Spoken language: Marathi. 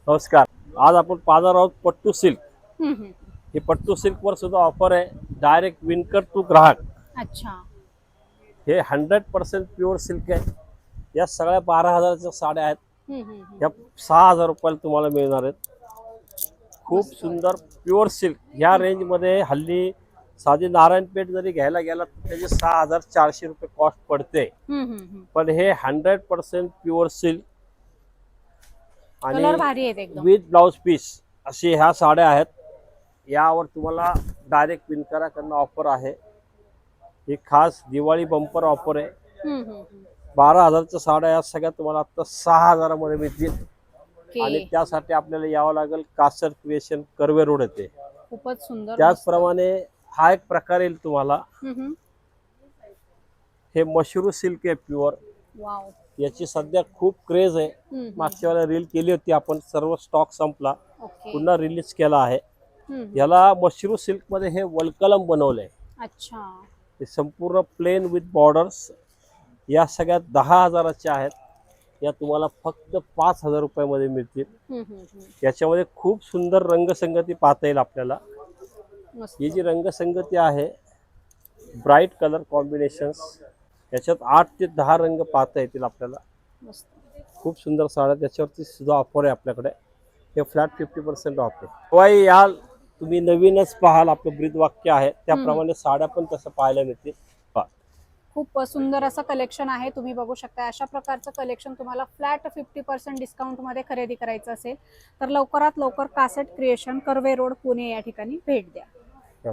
नमस्कार. आज आपण पाहणार आहोत पट्टू सिल्क. हम्म, हम्म. हे पट्टू सिल्क वर सुद्धा ऑफर आहे. डायरेक्ट विणकर टू ग्राहक. अच्छा. हे 100% प्युअर सिल्क आहे. या सगळ्या 12,000च्या साड्या आहेत. हम्म, हम्म, हम्म. या 6,000 रुपयाला तुम्हाला मिळणार आहेत. खूप मस्त. सुंदर प्युअर सिल्क. या रेंज मध्ये हल्ली साधी नारायणपेठ जरी घ्यायला गेला तर त्याचे 6,400 रुपये कॉस्ट पडते. हम्म, हम्म, हम्म. पण हे 100% प्युअर सिल्क कलर आणि भारी आहेत एकदम. विथ ब्लाउज पीस अशी ह्या साड्या आहेत. यावर तुम्हाला डायरेक्ट विणकराकडनं ऑफर आहे. ही खास दिवाळी बंपर ऑफर आहे. हम्म, हम्म, हम्म. 12,000च्या साड्या या सगळ्या तुम्हाला आता 6,000 मध्ये मिळतील. ओके. आणि त्यासाठी आपल्याला यावं लागेल कासर क्रिएशन कर्वे रोड येते. खूपच सुंदर. त्याचप्रमाणे हा एक प्रकार येईल तुम्हाला. हम्म, हम्म. हे मशरू सिल्क आहे प्युअर. वाव. याची सध्या खूप क्रेज आहे. हम्म, हम्म. मागच्या वेळेला रील केली होती आपण, सर्व स्टॉक संपला, ओके. पुन्हा रिलीज केला आहे. हम्म. याला मशरू सिल्क मध्ये हे वलकलम बनवलंय. अच्छा. हे संपूर्ण प्लेन विथ बॉर्डर्स. या सगळ्या 10,000च्या आहेत. या तुम्हाला फक्त 5,000 रुपयामध्ये मिळतील. हम्म, हम्म, हम्म. याच्यामध्ये खूप सुंदर रंगसंगती पाहता येईल आपल्याला. मस्त. ही जी रंगसंगती आहे, ब्राईट कलर कॉम्बिनेशन्स, याच्यात 8 ते 10 रंग पाहता येतील आपल्याला. मस्त. खूप सुंदर साड्या. त्याच्यावरती सुद्धा ऑफर आहे आपल्याकडे. हे फ्लॅट 50% ऑफ आहे. केव्हा याल तुम्ही नवीनच पाहाल. आपलं ब्रीद वाक्य आहे त्याप्रमाणे साड्या पण तसं पाहायला मिळतील. पहा. खूप सुंदर असं कलेक्शन आहे. तुम्ही बघू शकता अशा प्रकारचं कलेक्शन तुम्हाला फ्लॅट 50% डिस्काउंट मध्ये खरेदी करायचं असेल तर लवकरात लवकर caste creation Karve road Pune या ठिकाणी भेट द्या.